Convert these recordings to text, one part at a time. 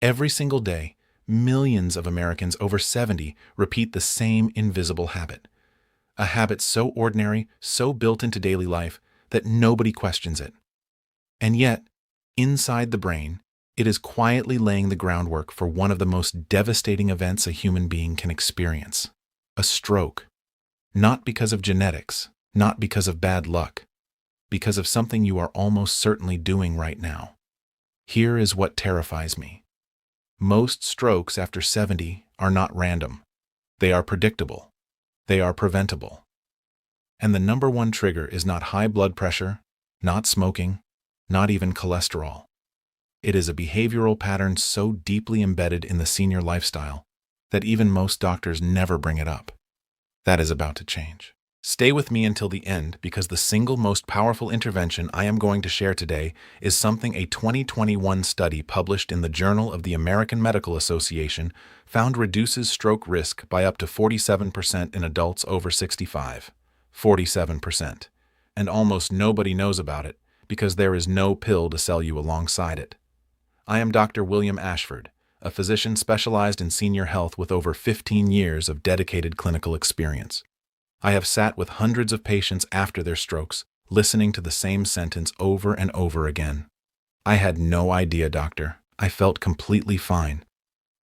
Every single day, millions of Americans over 70 repeat the same invisible habit. A habit so ordinary, so built into daily life, that nobody questions it. And yet, inside the brain, it is quietly laying the groundwork for one of the most devastating events a human being can experience: a stroke. Not because of genetics, not because of bad luck, because of something you are almost certainly doing right now. Here is what terrifies me. Most strokes after 70 are not random. They are predictable. They are preventable. And the number one trigger is not high blood pressure, not smoking, not even cholesterol. It is a behavioral pattern so deeply embedded in the senior lifestyle that even most doctors never bring it up. That is about to change. Stay with me until the end, because the single most powerful intervention I am going to share today is something a 2021 study published in the Journal of the American Medical Association found reduces stroke risk by up to 47% in adults over 65. 47%. And almost nobody knows about it because there is no pill to sell you alongside it. I am Dr. William Ashford, a physician specialized in senior health with over 15 years of dedicated clinical experience. I have sat with hundreds of patients after their strokes, listening to the same sentence over and over again. "I had no idea, doctor. I felt completely fine."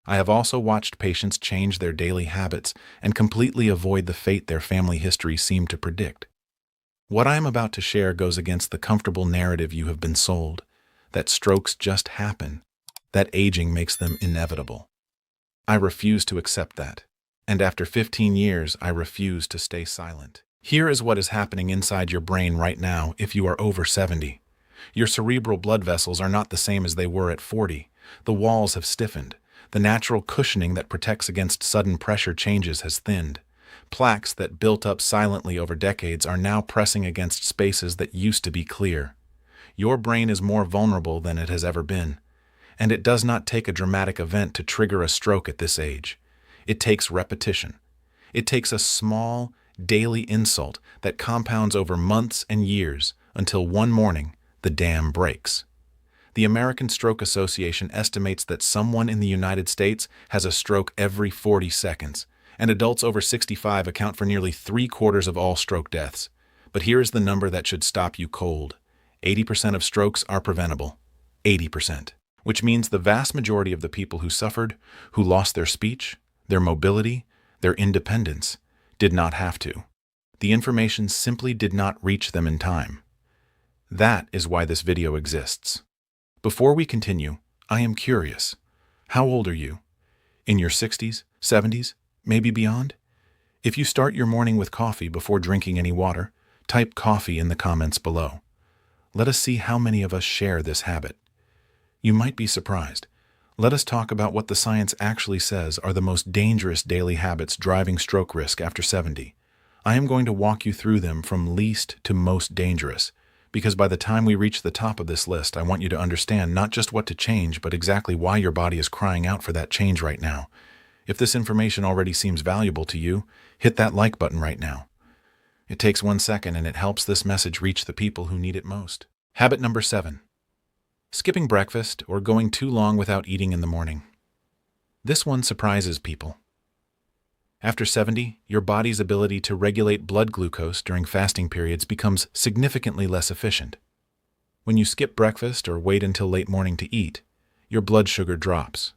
I have also watched patients change their daily habits and completely avoid the fate their family history seemed to predict. What I am about to share goes against the comfortable narrative you have been sold, that strokes just happen, that aging makes them inevitable. I refuse to accept that, and after 15 years, I refuse to stay silent. Here is what is happening inside your brain right now if you are over 70. Your cerebral blood vessels are not the same as they were at 40. The walls have stiffened. The natural cushioning that protects against sudden pressure changes has thinned. Plaques that built up silently over decades are now pressing against spaces that used to be clear. Your brain is more vulnerable than it has ever been. And it does not take a dramatic event to trigger a stroke at this age. It takes repetition. It takes a small, daily insult that compounds over months and years until one morning the dam breaks. The American Stroke Association estimates that someone in the United States has a stroke every 40 seconds, and adults over 65 account for nearly 3/4 of all stroke deaths. But here is the number that should stop you cold. 80% of strokes are preventable. 80%. Which means the vast majority of the people who suffered, who lost their speech, their mobility, their independence, did not have to. The information simply did not reach them in time. That is why this video exists. Before we continue, I am curious. How old are you? In your 60s, 70s, maybe beyond? If you start your morning with coffee before drinking any water, type coffee in the comments below. Let us see how many of us share this habit. You might be surprised. Let us talk about what the science actually says are the most dangerous daily habits driving stroke risk after 70. I am going to walk you through them from least to most dangerous, because by the time we reach the top of this list, I want you to understand not just what to change, but exactly why your body is crying out for that change right now. If this information already seems valuable to you, hit that like button right now. It takes 1 second and it helps this message reach the people who need it most. Habit number 7. Skipping breakfast or going too long without eating in the morning. This one surprises people. After 70, your body's ability to regulate blood glucose during fasting periods becomes significantly less efficient. When you skip breakfast or wait until late morning to eat, your blood sugar drops.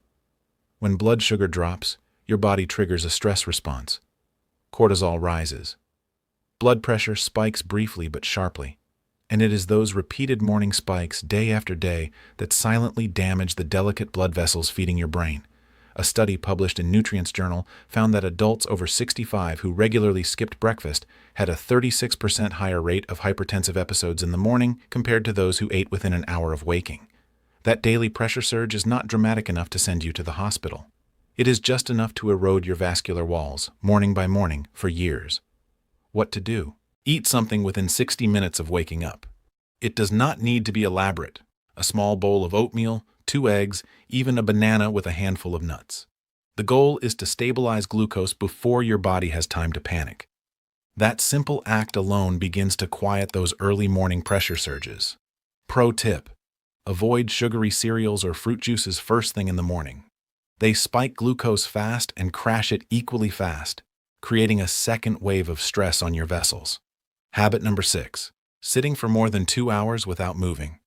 When blood sugar drops, your body triggers a stress response. Cortisol rises. Blood pressure spikes briefly but sharply. And it is those repeated morning spikes day after day that silently damage the delicate blood vessels feeding your brain. A study published in Nutrients Journal found that adults over 65 who regularly skipped breakfast had a 36% higher rate of hypertensive episodes in the morning compared to those who ate within an hour of waking. That daily pressure surge is not dramatic enough to send you to the hospital. It is just enough to erode your vascular walls, morning by morning, for years. What to do? Eat something within 60 minutes of waking up. It does not need to be elaborate. A small bowl of oatmeal, 2 eggs, even a banana with a handful of nuts. The goal is to stabilize glucose before your body has time to panic. That simple act alone begins to quiet those early morning pressure surges. Pro tip: Avoid sugary cereals or fruit juices first thing in the morning. They spike glucose fast and crash it equally fast, creating a second wave of stress on your vessels. Habit number 6. Sitting for more than 2 hours without moving.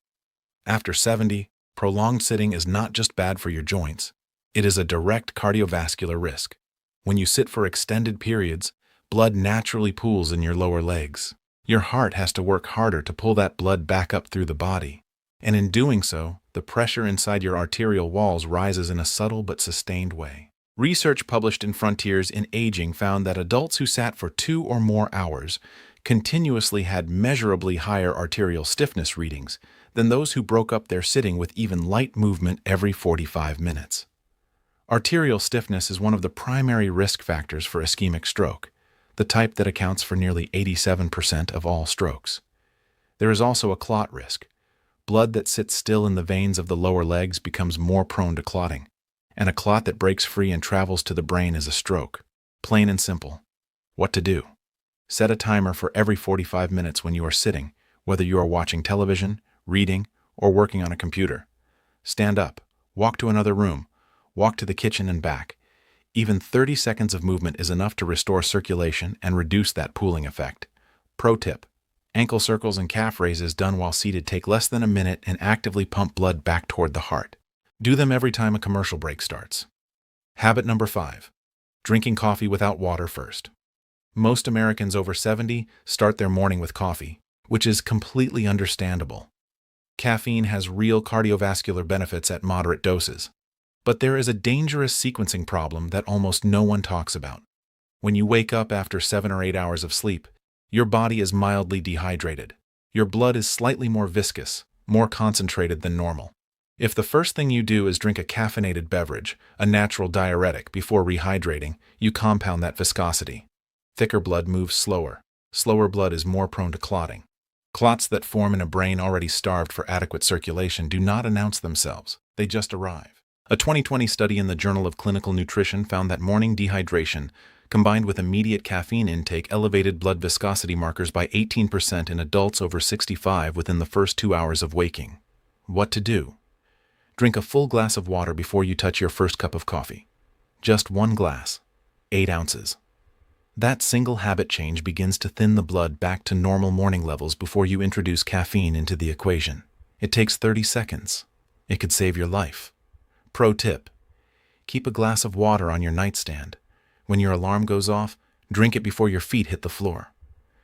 After 70, prolonged sitting is not just bad for your joints, it is a direct cardiovascular risk. When you sit for extended periods, blood naturally pools in your lower legs. Your heart has to work harder to pull that blood back up through the body. And in doing so, the pressure inside your arterial walls rises in a subtle but sustained way. Research published in Frontiers in Aging found that adults who sat for 2 or more hours continuously had measurably higher arterial stiffness readings than those who broke up their sitting with even light movement every 45 minutes. Arterial stiffness is one of the primary risk factors for ischemic stroke, the type that accounts for nearly 87% of all strokes. There is also a clot risk. Blood that sits still in the veins of the lower legs becomes more prone to clotting, and a clot that breaks free and travels to the brain is a stroke. Plain and simple. What to do? Set a timer for every 45 minutes when you are sitting, whether you are watching television, reading, or working on a computer. Stand up, walk to another room, walk to the kitchen and back. Even 30 seconds of movement is enough to restore circulation and reduce that pooling effect. Pro tip: ankle circles and calf raises done while seated take less than a minute and actively pump blood back toward the heart. Do them every time a commercial break starts. Habit number 5. Drinking coffee without water first. Most Americans over 70 start their morning with coffee, which is completely understandable. Caffeine has real cardiovascular benefits at moderate doses. But there is a dangerous sequencing problem that almost no one talks about. When you wake up after 7 or 8 hours of sleep, your body is mildly dehydrated. Your blood is slightly more viscous, more concentrated than normal. If the first thing you do is drink a caffeinated beverage, a natural diuretic, before rehydrating, you compound that viscosity. Thicker blood moves slower. Slower blood is more prone to clotting. Clots that form in a brain already starved for adequate circulation do not announce themselves, they just arrive. A 2020 study in the Journal of Clinical Nutrition found that morning dehydration, combined with immediate caffeine intake, elevated blood viscosity markers by 18% in adults over 65 within the first 2 hours of waking. What to do? Drink a full glass of water before you touch your first cup of coffee. Just 1 glass, 8 ounces. That single habit change begins to thin the blood back to normal morning levels before you introduce caffeine into the equation. It takes 30 seconds. It could save your life. Pro tip: keep a glass of water on your nightstand. When your alarm goes off, drink it before your feet hit the floor.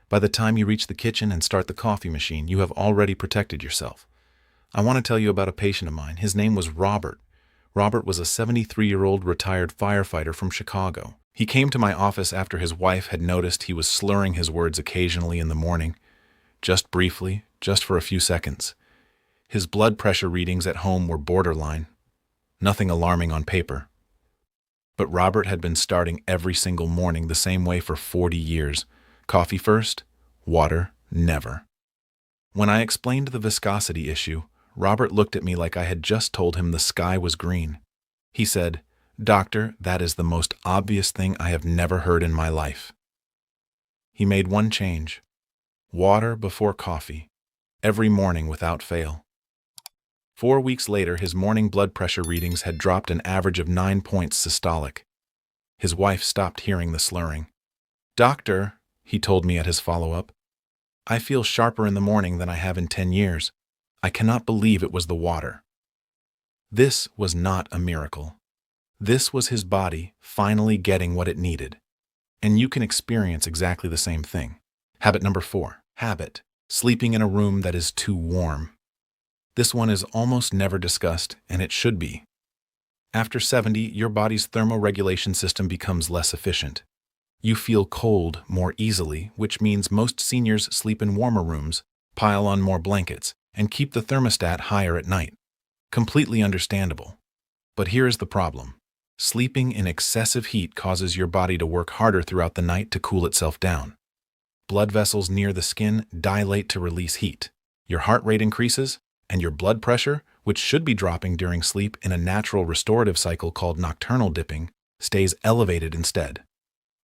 By the time you reach the kitchen and start the coffee machine, you have already protected yourself. I want to tell you about a patient of mine. His name was Robert. Robert was a 73-year-old retired firefighter from Chicago. He came to my office after his wife had noticed he was slurring his words occasionally in the morning, just briefly, just for a few seconds. His blood pressure readings at home were borderline. Nothing alarming on paper. But Robert had been starting every single morning the same way for 40 years. Coffee first, water never. When I explained the viscosity issue, Robert looked at me like I had just told him the sky was green. He said, "Doctor, that is the most obvious thing I have never heard in my life." He made one change: water before coffee, every morning without fail. 4 weeks later, his morning blood pressure readings had dropped an average of 9 points systolic. His wife stopped hearing the slurring. "Doctor," he told me at his follow-up, "I feel sharper in the morning than I have in 10 years. I cannot believe it was the water." This was not a miracle. This was his body finally getting what it needed. And you can experience exactly the same thing. Habit number 4. Habit: sleeping in a room that is too warm. This one is almost never discussed, and it should be. After 70, your body's thermoregulation system becomes less efficient. You feel cold more easily, which means most seniors sleep in warmer rooms, pile on more blankets, and keep the thermostat higher at night. Completely understandable. But here is the problem. Sleeping in excessive heat causes your body to work harder throughout the night to cool itself down. Blood vessels near the skin dilate to release heat. Your heart rate increases, and your blood pressure, which should be dropping during sleep in a natural restorative cycle called nocturnal dipping, stays elevated instead.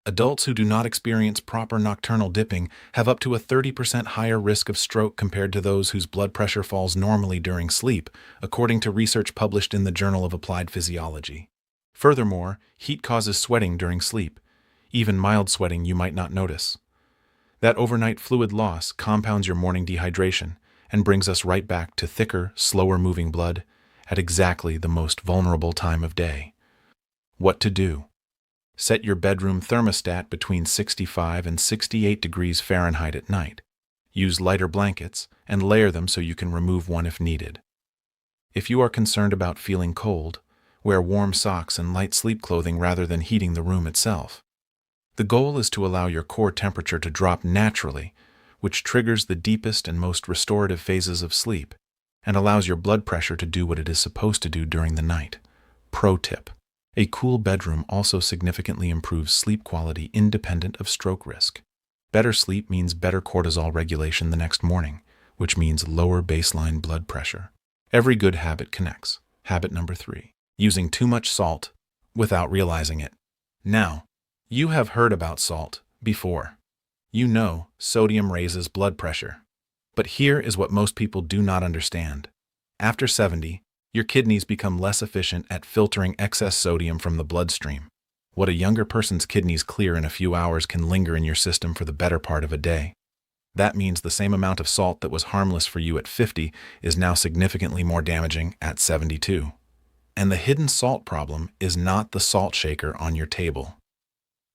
Adults who do not experience proper nocturnal dipping have up to a 30% higher risk of stroke compared to those whose blood pressure falls normally during sleep, according to research published in the Journal of Applied Physiology. Furthermore, heat causes sweating during sleep, even mild sweating you might not notice. That overnight fluid loss compounds your morning dehydration and brings us right back to thicker, slower-moving blood at exactly the most vulnerable time of day. What to do? Set your bedroom thermostat between 65 and 68 degrees Fahrenheit at night. Use lighter blankets and layer them so you can remove one if needed. If you are concerned about feeling cold, wear warm socks and light sleep clothing rather than heating the room itself. The goal is to allow your core temperature to drop naturally, which triggers the deepest and most restorative phases of sleep and allows your blood pressure to do what it is supposed to do during the night. Pro tip: a cool bedroom also significantly improves sleep quality independent of stroke risk. Better sleep means better cortisol regulation the next morning, which means lower baseline blood pressure. Every good habit connects. Habit number 3: using too much salt without realizing it. Now, you have heard about salt before. You know sodium raises blood pressure. But here is what most people do not understand. After 70, your kidneys become less efficient at filtering excess sodium from the bloodstream. What a younger person's kidneys clear in a few hours can linger in your system for the better part of a day. That means the same amount of salt that was harmless for you at 50 is now significantly more damaging at 72. And the hidden salt problem is not the salt shaker on your table.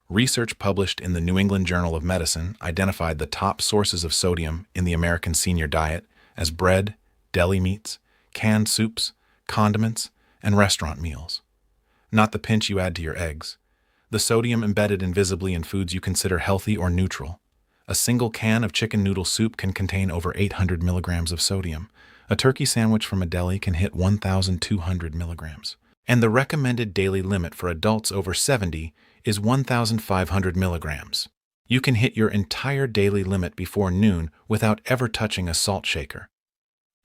Research published in the New England Journal of Medicine identified the top sources of sodium in the American senior diet as bread, deli meats, canned soups, condiments, and restaurant meals. Not the pinch you add to your eggs. The sodium embedded invisibly in foods you consider healthy or neutral. A single can of chicken noodle soup can contain over 800 milligrams of sodium. A turkey sandwich from a deli can hit 1,200 milligrams. And the recommended daily limit for adults over 70 is 1,500 milligrams. You can hit your entire daily limit before noon without ever touching a salt shaker.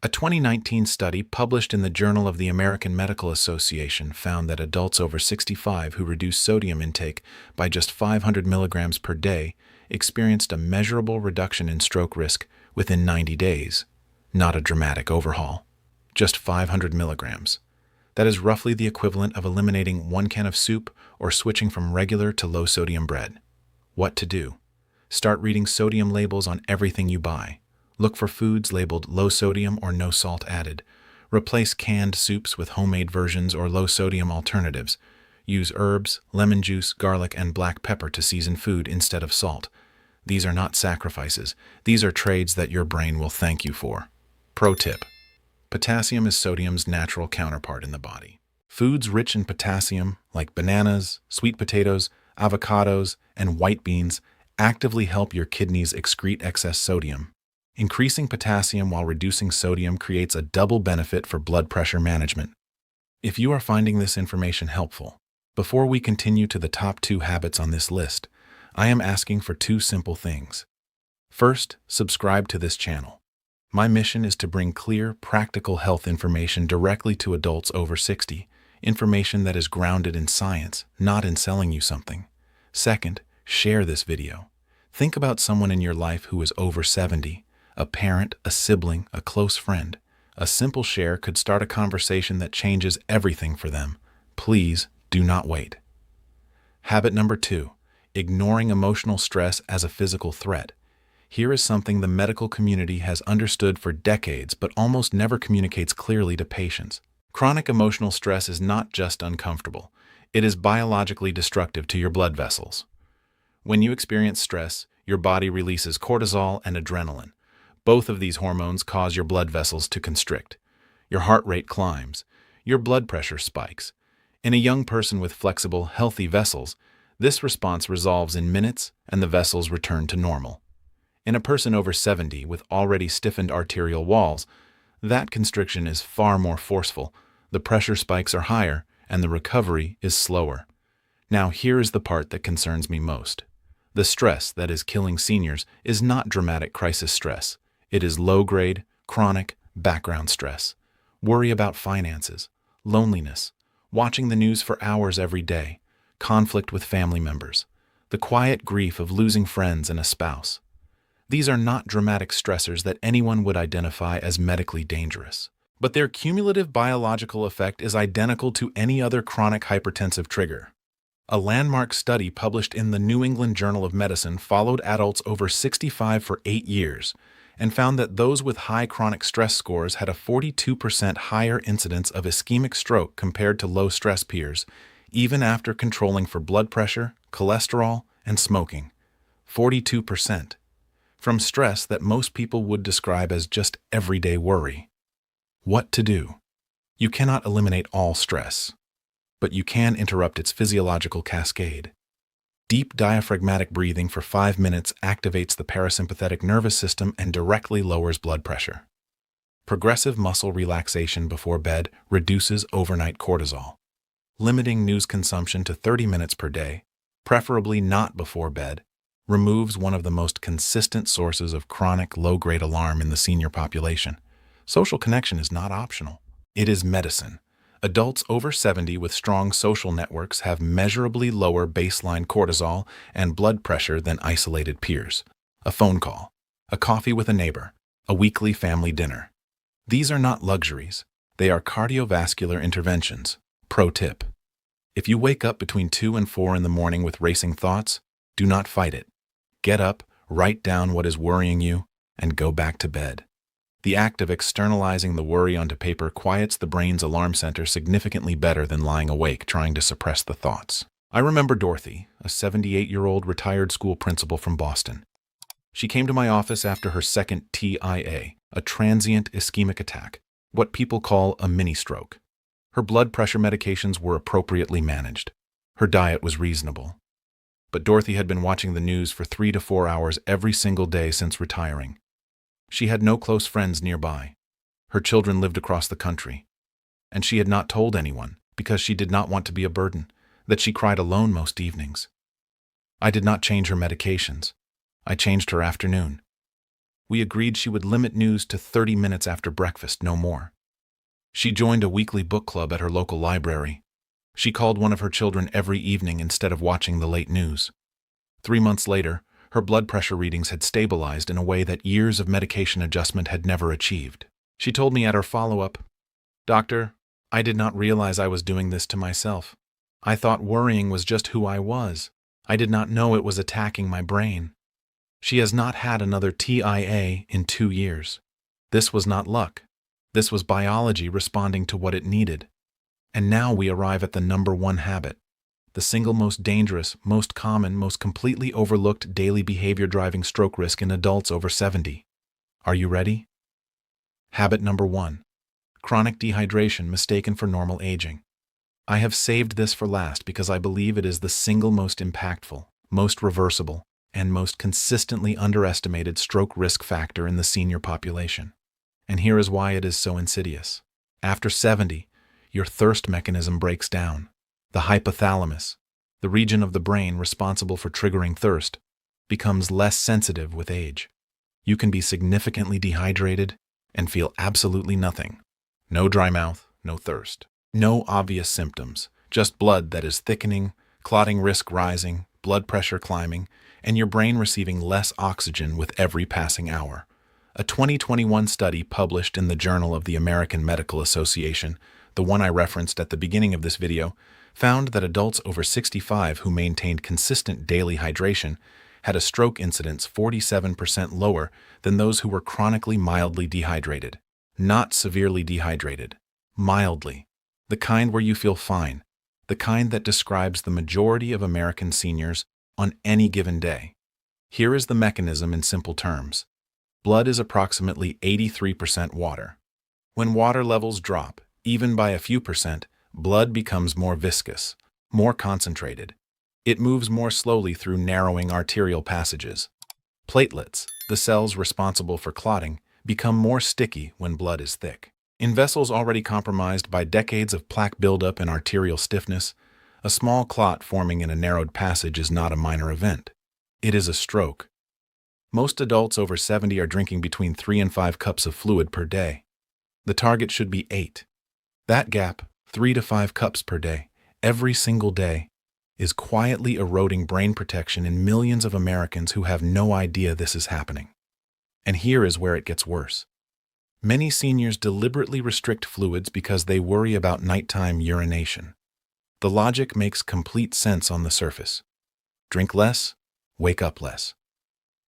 A 2019 study published in the Journal of the American Medical Association found that adults over 65 who reduced sodium intake by just 500 milligrams per day experienced a measurable reduction in stroke risk within 90 days. Not a dramatic overhaul. Just 500 milligrams. That is roughly the equivalent of eliminating one can of soup or switching from regular to low-sodium bread. What to do? Start reading sodium labels on everything you buy. Look for foods labeled low sodium or no salt added. Replace canned soups with homemade versions or low-sodium alternatives. Use herbs, lemon juice, garlic, and black pepper to season food instead of salt. These are not sacrifices. These are trades that your brain will thank you for. Pro tip: potassium is sodium's natural counterpart in the body. Foods rich in potassium, like bananas, sweet potatoes, avocados, and white beans, actively help your kidneys excrete excess sodium. Increasing potassium while reducing sodium creates a double benefit for blood pressure management. If you are finding this information helpful, before we continue to the top 2 habits on this list, I am asking for 2 simple things. First, subscribe to this channel. My mission is to bring clear, practical health information directly to adults over 60, information that is grounded in science, not in selling you something. Second, share this video. Think about someone in your life who is over 70, a parent, a sibling, a close friend. A simple share could start a conversation that changes everything for them. Please do not wait. Habit number 2, ignoring emotional stress as a physical threat. Here is something the medical community has understood for decades but almost never communicates clearly to patients. Chronic emotional stress is not just uncomfortable. It is biologically destructive to your blood vessels. When you experience stress, your body releases cortisol and adrenaline. Both of these hormones cause your blood vessels to constrict. Your heart rate climbs. Your blood pressure spikes. In a young person with flexible, healthy vessels, this response resolves in minutes and the vessels return to normal. In a person over 70 with already stiffened arterial walls, that constriction is far more forceful, the pressure spikes are higher, and the recovery is slower. Now here is the part that concerns me most. The stress that is killing seniors is not dramatic crisis stress. It is low-grade, chronic, background stress. Worry about finances, loneliness, watching the news for hours every day, conflict with family members. the quiet grief of losing friends and a spouse. These are not dramatic stressors that anyone would identify as medically dangerous, but their cumulative biological effect is identical to any other chronic hypertensive trigger. A landmark study published in the New England Journal of Medicine followed adults over 65 for 8 years and found that those with high chronic stress scores had a 42% higher incidence of ischemic stroke compared to low-stress peers, even after controlling for blood pressure, cholesterol, and smoking. 42%. From stress that most people would describe as just everyday worry. What to do? You cannot eliminate all stress, but you can interrupt its physiological cascade. Deep diaphragmatic breathing for 5 minutes activates the parasympathetic nervous system and directly lowers blood pressure. Progressive muscle relaxation before bed reduces overnight cortisol. Limiting news consumption to 30 minutes per day, preferably not before bed, removes one of the most consistent sources of chronic low-grade alarm in the senior population. Social connection is not optional. It is medicine. Adults over 70 with strong social networks have measurably lower baseline cortisol and blood pressure than isolated peers. A phone call, a coffee with a neighbor, a weekly family dinner. These are not luxuries. They are cardiovascular interventions. Pro tip: if you wake up between 2 and 4 in the morning with racing thoughts, do not fight it. Get up, write down what is worrying you, and go back to bed. The act of externalizing the worry onto paper quiets the brain's alarm center significantly better than lying awake trying to suppress the thoughts. I remember Dorothy, a 78-year-old retired school principal from Boston. She came to my office after her second TIA, a transient ischemic attack, what people call a mini-stroke. Her blood pressure medications were appropriately managed. Her diet was reasonable. But Dorothy had been watching the news for 3 to 4 hours every single day since retiring. She had no close friends nearby. Her children lived across the country. And she had not told anyone, because she did not want to be a burden, that she cried alone most evenings. I did not change her medications. I changed her afternoon. We agreed she would limit news to 30 minutes after breakfast, no more. She joined a weekly book club at her local library. She called one of her children every evening instead of watching the late news. 3 months later, her blood pressure readings had stabilized in a way that years of medication adjustment had never achieved. She told me at her follow-up, "Doctor, I did not realize I was doing this to myself. I thought worrying was just who I was. I did not know it was attacking my brain." She has not had another TIA in 2 years. This was not luck. This was biology responding to what it needed. And now we arrive at the number one habit, the single most dangerous, most common, most completely overlooked daily behavior driving stroke risk in adults over 70. Are you ready? Habit number 1. Chronic dehydration mistaken for normal aging. I have saved this for last because I believe it is the single most impactful, most reversible, and most consistently underestimated stroke risk factor in the senior population. And here is why it is so insidious. After 70, your thirst mechanism breaks down. The hypothalamus, the region of the brain responsible for triggering thirst, becomes less sensitive with age. You can be significantly dehydrated and feel absolutely nothing. No dry mouth, no thirst. No obvious symptoms, just blood that is thickening, clotting risk rising, blood pressure climbing, and your brain receiving less oxygen with every passing hour. A 2021 study published in the Journal of the American Medical Association, the one I referenced at the beginning of this video, found that adults over 65 who maintained consistent daily hydration had a stroke incidence 47% lower than those who were chronically mildly dehydrated. Not severely dehydrated, mildly. The kind where you feel fine, the kind that describes the majority of American seniors on any given day. Here is the mechanism in simple terms. Blood is approximately 83% water. When water levels drop, even by a few percent, blood becomes more viscous, more concentrated. It moves more slowly through narrowing arterial passages. Platelets, the cells responsible for clotting, become more sticky when blood is thick. In vessels already compromised by decades of plaque buildup and arterial stiffness, a small clot forming in a narrowed passage is not a minor event. It is a stroke. Most adults over 70 are drinking between 3 and 5 cups of fluid per day. The target should be 8. That gap, 3 to 5 cups per day, every single day, is quietly eroding brain protection in millions of Americans who have no idea this is happening. And here is where it gets worse. Many seniors deliberately restrict fluids because they worry about nighttime urination. The logic makes complete sense on the surface. Drink less, wake up less.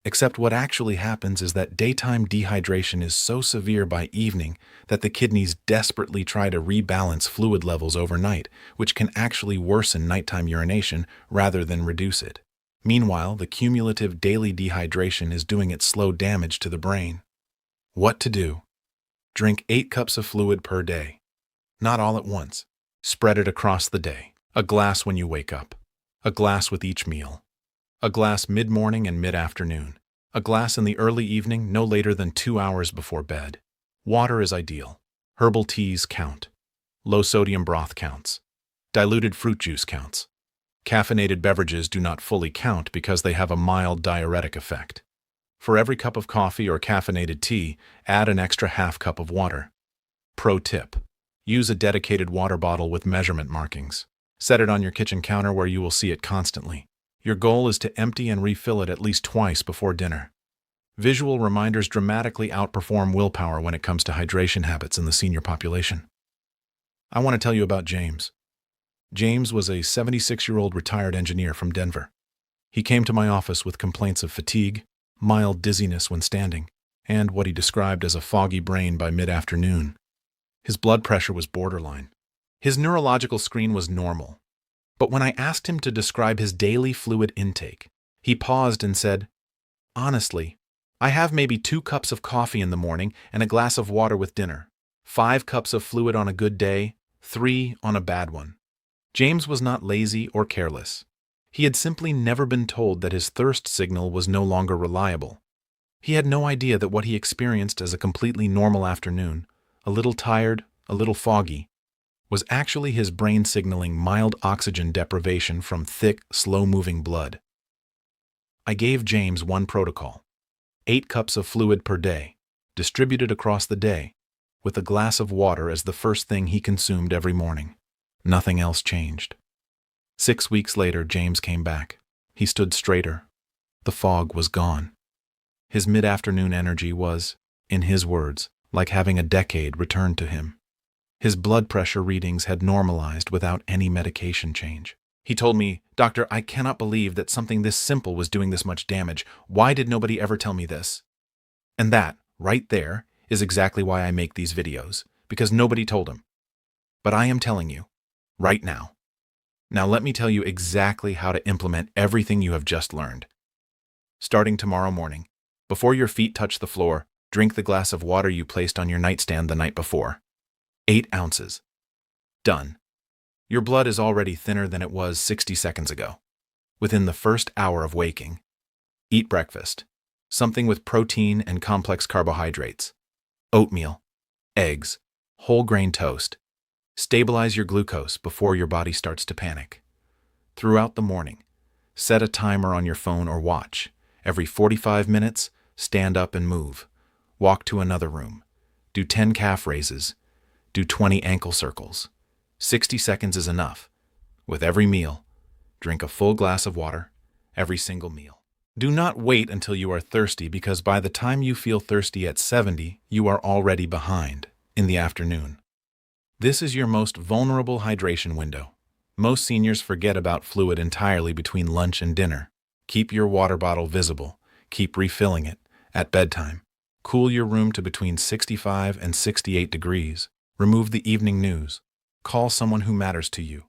Except what actually happens is that daytime dehydration is so severe by evening that the kidneys desperately try to rebalance fluid levels overnight, which can actually worsen nighttime urination rather than reduce it. Meanwhile, the cumulative daily dehydration is doing its slow damage to the brain. What to do? Drink 8 cups of fluid per day. Not all at once. Spread it across the day. A glass when you wake up. A glass with each meal. A glass mid-morning and mid-afternoon. A glass in the early evening no later than 2 hours before bed. Water is ideal. Herbal teas count. Low-sodium broth counts. Diluted fruit juice counts. Caffeinated beverages do not fully count because they have a mild diuretic effect. For every cup of coffee or caffeinated tea, add an extra half cup of water. Pro tip: use a dedicated water bottle with measurement markings. Set it on your kitchen counter where you will see it constantly. Your goal is to empty and refill it at least twice before dinner. Visual reminders dramatically outperform willpower when it comes to hydration habits in the senior population. I want to tell you about James. James was a 76-year-old retired engineer from Denver. He came to my office with complaints of fatigue, mild dizziness when standing, and what he described as a foggy brain by mid-afternoon. His blood pressure was borderline. His neurological screen was normal. But when I asked him to describe his daily fluid intake, he paused and said, "Honestly, I have maybe 2 cups of coffee in the morning and a glass of water with dinner. 5 cups of fluid on a good day, 3 on a bad one." James was not lazy or careless. He had simply never been told that his thirst signal was no longer reliable. He had no idea that what he experienced as a completely normal afternoon, a little tired, a little foggy, was actually his brain signaling mild oxygen deprivation from thick, slow-moving blood. I gave James one protocol: 8 cups of fluid per day, distributed across the day, with a glass of water as the first thing he consumed every morning. Nothing else changed. 6 weeks later, James came back. He stood straighter. The fog was gone. His mid-afternoon energy was, in his words, like having a decade returned to him. His blood pressure readings had normalized without any medication change. He told me, "Doctor, I cannot believe that something this simple was doing this much damage. Why did nobody ever tell me this?" And that, right there, is exactly why I make these videos, because nobody told him. But I am telling you, right now. Now let me tell you exactly how to implement everything you have just learned. Starting tomorrow morning, before your feet touch the floor, drink the glass of water you placed on your nightstand the night before. 8 ounces. Done. Your blood is already thinner than it was 60 seconds ago. Within the first hour of waking, eat breakfast, something with protein and complex carbohydrates, oatmeal, eggs, whole grain toast. Stabilize your glucose before your body starts to panic. Throughout the morning, set a timer on your phone or watch. Every 45 minutes, stand up and move. Walk to another room. Do 10 calf raises. Do 20 ankle circles. 60 seconds is enough. With every meal, drink a full glass of water, every single meal. Do not wait until you are thirsty, because by the time you feel thirsty at 70, you are already behind in the afternoon. This is your most vulnerable hydration window. Most seniors forget about fluid entirely between lunch and dinner. Keep your water bottle visible. Keep refilling it at bedtime. Cool your room to between 65 and 68 degrees. Remove the evening news. Call someone who matters to you.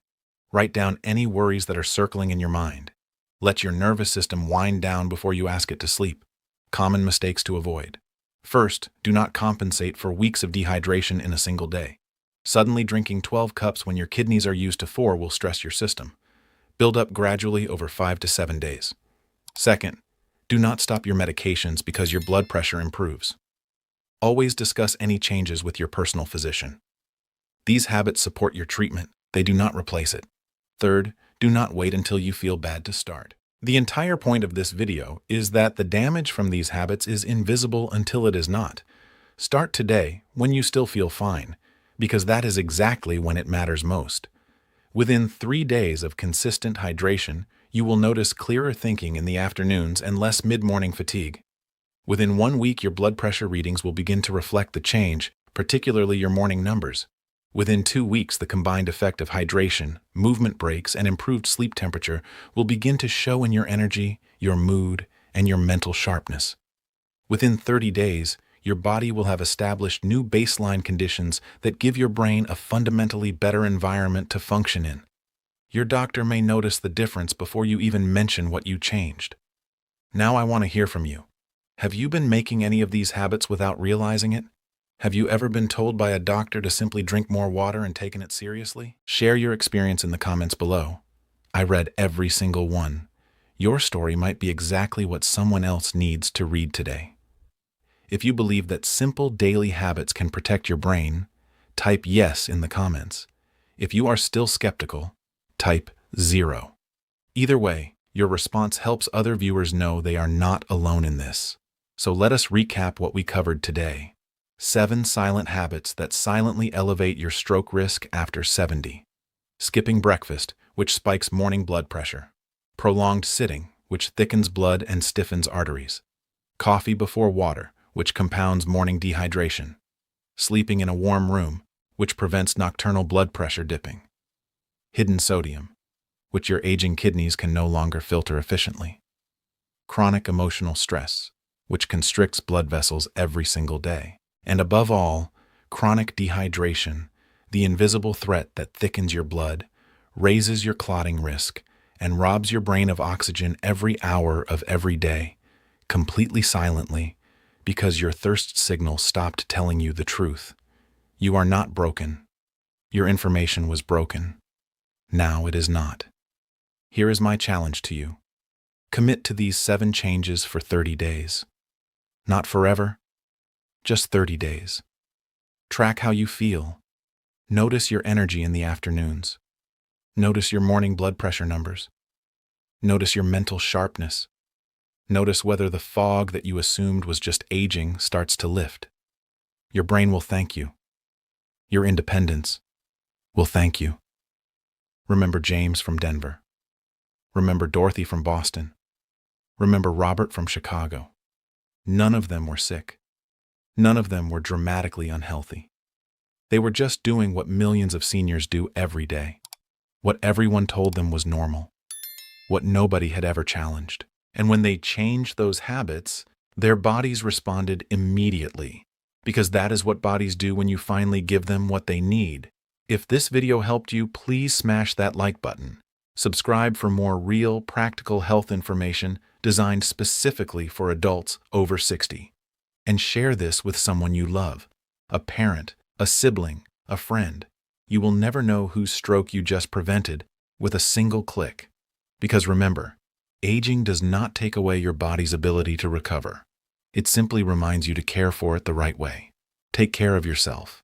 Write down any worries that are circling in your mind. Let your nervous system wind down before you ask it to sleep. Common mistakes to avoid. First, do not compensate for weeks of dehydration in a single day. Suddenly drinking 12 cups when your kidneys are used to 4 will stress your system. Build up gradually over 5 to 7 days. Second, do not stop your medications because your blood pressure improves. Always discuss any changes with your personal physician. These habits support your treatment. They do not replace it. Third, do not wait until you feel bad to start. The entire point of this video is that the damage from these habits is invisible until it is not. Start today when you still feel fine, because that is exactly when it matters most. Within 3 days of consistent hydration, you will notice clearer thinking in the afternoons and less mid-morning fatigue. Within 1 week, your blood pressure readings will begin to reflect the change, particularly your morning numbers. Within 2 weeks, the combined effect of hydration, movement breaks, and improved sleep temperature will begin to show in your energy, your mood, and your mental sharpness. Within 30 days, your body will have established new baseline conditions that give your brain a fundamentally better environment to function in. Your doctor may notice the difference before you even mention what you changed. Now I want to hear from you. Have you been making any of these habits without realizing it? Have you ever been told by a doctor to simply drink more water and taken it seriously? Share your experience in the comments below. I read every single one. Your story might be exactly what someone else needs to read today. If you believe that simple daily habits can protect your brain, type yes in the comments. If you are still skeptical, type 0. Either way, your response helps other viewers know they are not alone in this. So let us recap what we covered today. 7 silent habits that silently elevate your stroke risk after 70. Skipping breakfast, which spikes morning blood pressure. Prolonged sitting, which thickens blood and stiffens arteries. Coffee before water, which compounds morning dehydration. Sleeping in a warm room, which prevents nocturnal blood pressure dipping. Hidden sodium, which your aging kidneys can no longer filter efficiently. Chronic emotional stress, which constricts blood vessels every single day. And above all, chronic dehydration, the invisible threat that thickens your blood, raises your clotting risk, and robs your brain of oxygen every hour of every day, completely silently, because your thirst signal stopped telling you the truth. You are not broken. Your information was broken. Now it is not. Here is my challenge to you. Commit to these 7 changes for 30 days. Not forever, just 30 days. Track how you feel. Notice your energy in the afternoons. Notice your morning blood pressure numbers. Notice your mental sharpness. Notice whether the fog that you assumed was just aging starts to lift. Your brain will thank you. Your independence will thank you. Remember James from Denver. Remember Dorothy from Boston. Remember Robert from Chicago. None of them were sick. None of them were dramatically unhealthy. They were just doing what millions of seniors do every day. What everyone told them was normal. What nobody had ever challenged. And when they changed those habits, their bodies responded immediately, because that is what bodies do when you finally give them what they need. If this video helped you, please smash that like button. Subscribe for more real, practical health information designed specifically for adults over 60. And share this with someone you love, a parent, a sibling, a friend. You will never know whose stroke you just prevented with a single click. Because remember, aging does not take away your body's ability to recover. It simply reminds you to care for it the right way. Take care of yourself.